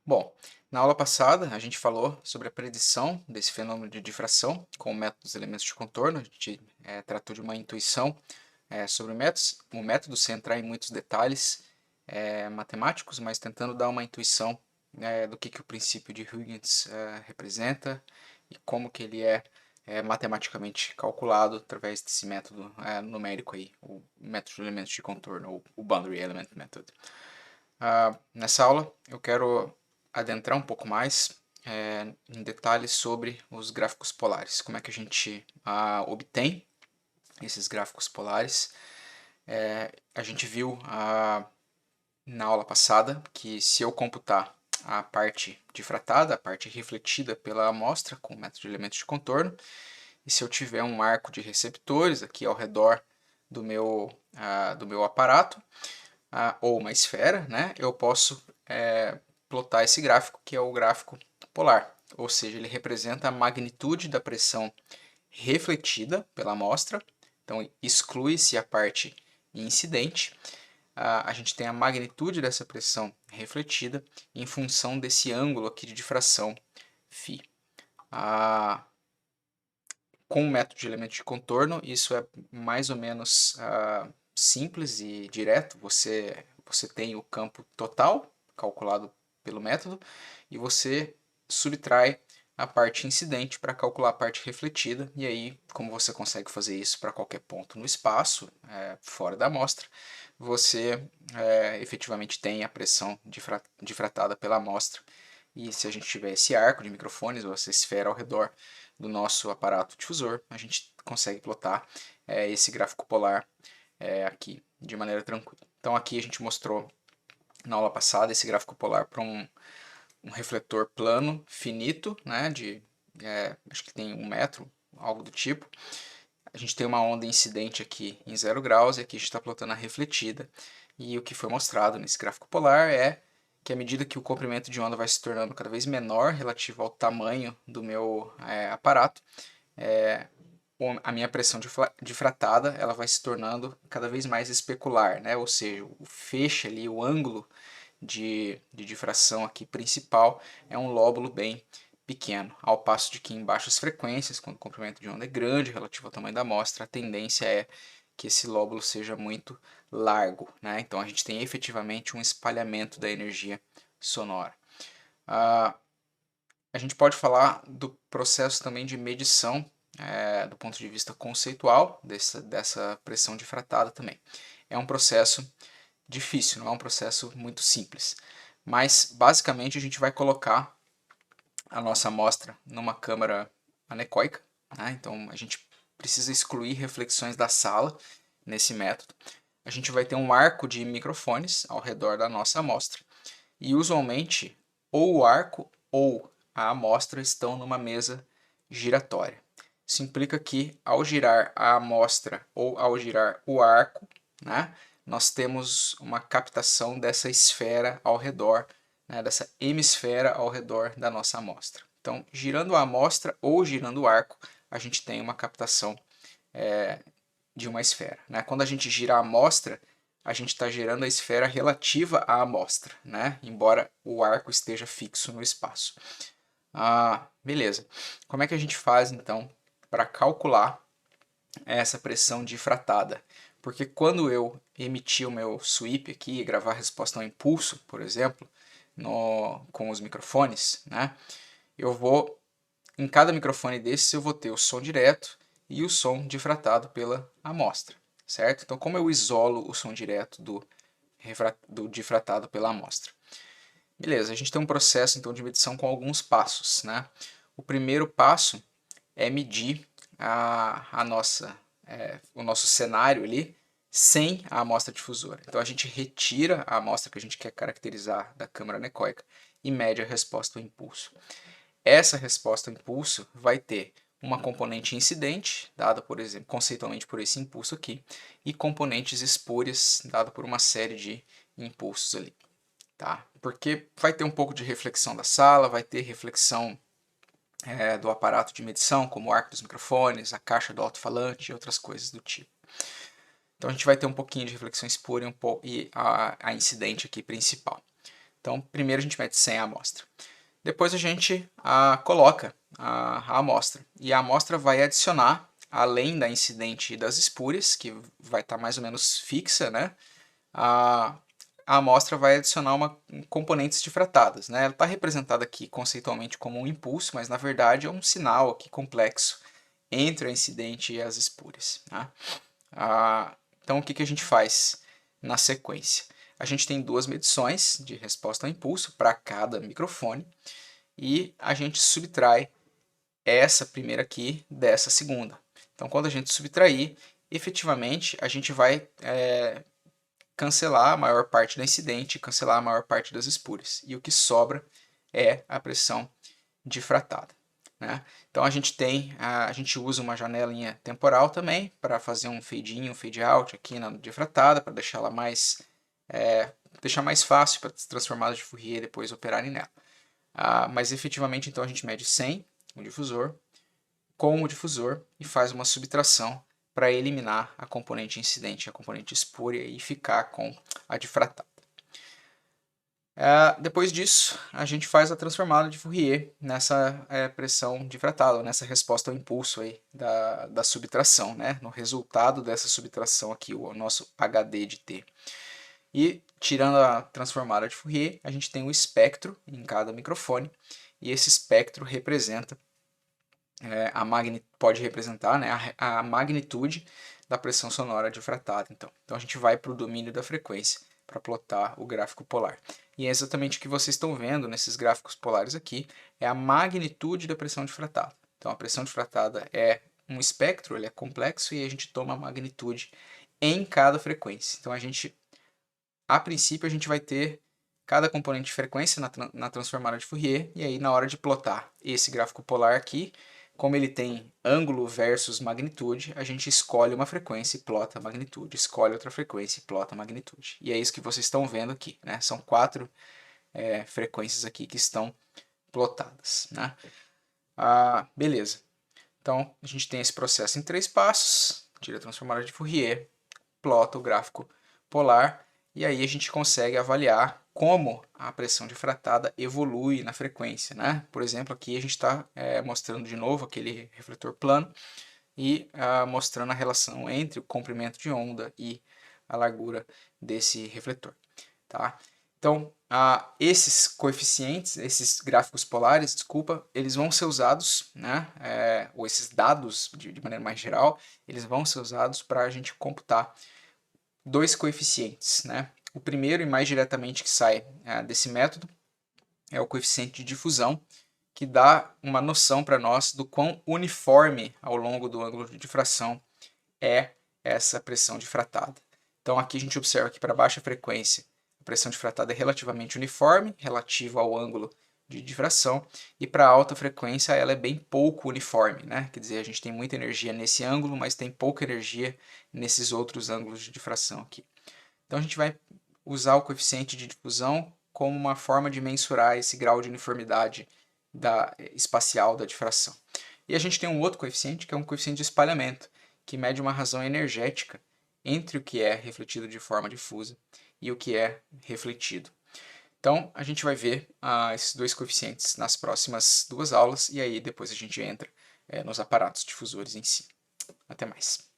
Bom, na aula passada a gente falou sobre a predição desse fenômeno de difração com o método dos elementos de contorno. A gente tratou de uma intuição sobre métodos, o método sem entrar em muitos detalhes matemáticos, mas tentando dar uma intuição do que o princípio de Huygens representa e como que ele é matematicamente calculado através desse método numérico aí, o método de elementos de contorno, ou o Boundary Element Method. Nessa aula eu quero adentrar um pouco mais em detalhes sobre os gráficos polares, como é que a gente obtém esses gráficos polares. A gente viu na aula passada que se eu computar a parte difratada, a parte refletida pela amostra com o método de elementos de contorno, e se eu tiver um arco de receptores aqui ao redor do meu aparato, ou uma esfera, né, eu posso plotar esse gráfico, que é o gráfico polar. Ou seja, ele representa a magnitude da pressão refletida pela amostra. Então, exclui-se a parte incidente. A gente tem a magnitude dessa pressão refletida em função desse ângulo aqui de difração φ. Com o método de elementos de contorno, isso é mais ou menos simples e direto. Você tem o campo total, calculado pelo método, e você subtrai a parte incidente para calcular a parte refletida, e aí, como você consegue fazer isso para qualquer ponto no espaço, fora da amostra, você efetivamente tem a pressão difratada pela amostra. E se a gente tiver esse arco de microfones, ou essa esfera ao redor do nosso aparato difusor, a gente consegue plotar esse gráfico polar aqui de maneira tranquila. Então aqui a gente mostrou na aula passada esse gráfico polar para um refletor plano finito, né, acho que tem 1 metro, algo do tipo. A gente tem uma onda incidente aqui em 0 graus e aqui a gente está plotando a refletida. E o que foi mostrado nesse gráfico polar é que à medida que o comprimento de onda vai se tornando cada vez menor relativo ao tamanho do meu aparato, a minha pressão difratada ela vai se tornando cada vez mais especular, né? Ou seja, o feixe ali, o ângulo de difração aqui principal é um lóbulo bem pequeno, ao passo de que em baixas frequências, quando o comprimento de onda é grande relativo ao tamanho da amostra, a tendência é que esse lóbulo seja muito largo, né? Então a gente tem efetivamente um espalhamento da energia sonora. A gente pode falar do processo também de medição do ponto de vista conceitual dessa pressão difratada também. É um processo difícil, não é um processo muito simples. Mas, basicamente, a gente vai colocar a nossa amostra numa câmara anecoica, né? Então, a gente precisa excluir reflexões da sala nesse método. A gente vai ter um arco de microfones ao redor da nossa amostra e, usualmente, ou o arco ou a amostra estão numa mesa giratória. Isso implica que, ao girar a amostra ou ao girar o arco, né, nós temos uma captação dessa esfera ao redor, né, dessa hemisfera ao redor da nossa amostra. Então, girando a amostra ou girando o arco, a gente tem uma captação de uma esfera. Né? Quando a gente gira a amostra, a gente está girando a esfera relativa à amostra, né? Embora o arco esteja fixo no espaço. Beleza. Como é que a gente faz, então, para calcular essa pressão difratada? Porque quando eu emitir o meu sweep aqui e gravar a resposta ao impulso, por exemplo, com os microfones, né, eu vou, em cada microfone desses, eu vou ter o som direto e o som difratado pela amostra, certo? Então, como eu isolo o som direto do difratado pela amostra? Beleza, a gente tem um processo então de medição com alguns passos, né? O primeiro passo é medir o nosso cenário ali sem a amostra difusora. Então a gente retira a amostra que a gente quer caracterizar da câmara anecoica e mede a resposta ao impulso. Essa resposta ao impulso vai ter uma componente incidente, dada, por exemplo, conceitualmente por esse impulso aqui, e componentes espúrias, dada por uma série de impulsos ali. Tá? Porque vai ter um pouco de reflexão da sala, vai ter reflexão do aparato de medição, como o arco dos microfones, a caixa do alto-falante e outras coisas do tipo. Então a gente vai ter um pouquinho de reflexão espúria e a incidente aqui principal. Então, primeiro a gente mede 100 a amostra. Depois a gente coloca a amostra. E a amostra vai adicionar, além da incidente e das espúrias, que vai estar mais ou menos fixa, né? A amostra vai adicionar componentes difratadas, né? Ela está representada aqui conceitualmente como um impulso, mas na verdade é um sinal aqui complexo entre a incidente e as espúrias. Né? Então o que a gente faz na sequência? A gente tem duas medições de resposta ao impulso para cada microfone e a gente subtrai essa primeira aqui dessa segunda. Então quando a gente subtrair, efetivamente a gente vai cancelar a maior parte da incidente e cancelar a maior parte das espúrias. E o que sobra é a pressão difratada. Né? Então a gente usa uma janelinha temporal também para fazer um fade in, um fade out aqui na difratada, para deixar mais fácil para as transformadas de Fourier depois operarem nela. Mas efetivamente então a gente mede 100 o difusor com o difusor e faz uma subtração para eliminar a componente incidente, a componente espúria e ficar com a difratada. Depois disso, a gente faz a transformada de Fourier nessa pressão difratada, nessa resposta ao impulso aí da subtração, né? No resultado dessa subtração aqui, o nosso HD de T. E tirando a transformada de Fourier, a gente tem um espectro em cada microfone, e esse espectro representa pode representar, né, a magnitude da pressão sonora difratada. Então a gente vai para o domínio da frequência para plotar o gráfico polar. E é exatamente o que vocês estão vendo nesses gráficos polares aqui, é a magnitude da pressão difratada. Então a pressão difratada é um espectro, ele é complexo e a gente toma a magnitude em cada frequência. Então a princípio a gente vai ter cada componente de frequência na transformada de Fourier, e aí na hora de plotar esse gráfico polar aqui, como ele tem ângulo versus magnitude, a gente escolhe uma frequência e plota a magnitude, escolhe outra frequência e plota a magnitude. E é isso que vocês estão vendo aqui, né? São 4 frequências aqui que estão plotadas, né? Beleza. Então, a gente tem esse processo em 3 passos, tira a transformada de Fourier, plota o gráfico polar, e aí a gente consegue avaliar como a pressão difratada evolui na frequência. Né? Por exemplo, aqui a gente está mostrando de novo aquele refletor plano e mostrando a relação entre o comprimento de onda e a largura desse refletor. Tá? Então, esses coeficientes, esses gráficos polares, desculpa, eles vão ser usados, né, ou esses dados, de maneira mais geral, eles vão ser usados para a gente computar dois coeficientes. Né? O primeiro e mais diretamente que sai desse método é o coeficiente de difusão, que dá uma noção para nós do quão uniforme ao longo do ângulo de difração é essa pressão difratada. Então aqui a gente observa que para baixa frequência a pressão difratada é relativamente uniforme, relativa ao ângulo de difração, e para alta frequência ela é bem pouco uniforme, né? Quer dizer, a gente tem muita energia nesse ângulo, mas tem pouca energia nesses outros ângulos de difração aqui. Então a gente vai usar o coeficiente de difusão como uma forma de mensurar esse grau de uniformidade espacial da difração. E a gente tem um outro coeficiente, que é um coeficiente de espalhamento, que mede uma razão energética entre o que é refletido de forma difusa e o que é refletido. Então, a gente vai ver esses dois coeficientes nas próximas 2 aulas, e aí depois a gente entra nos aparatos difusores em si. Até mais.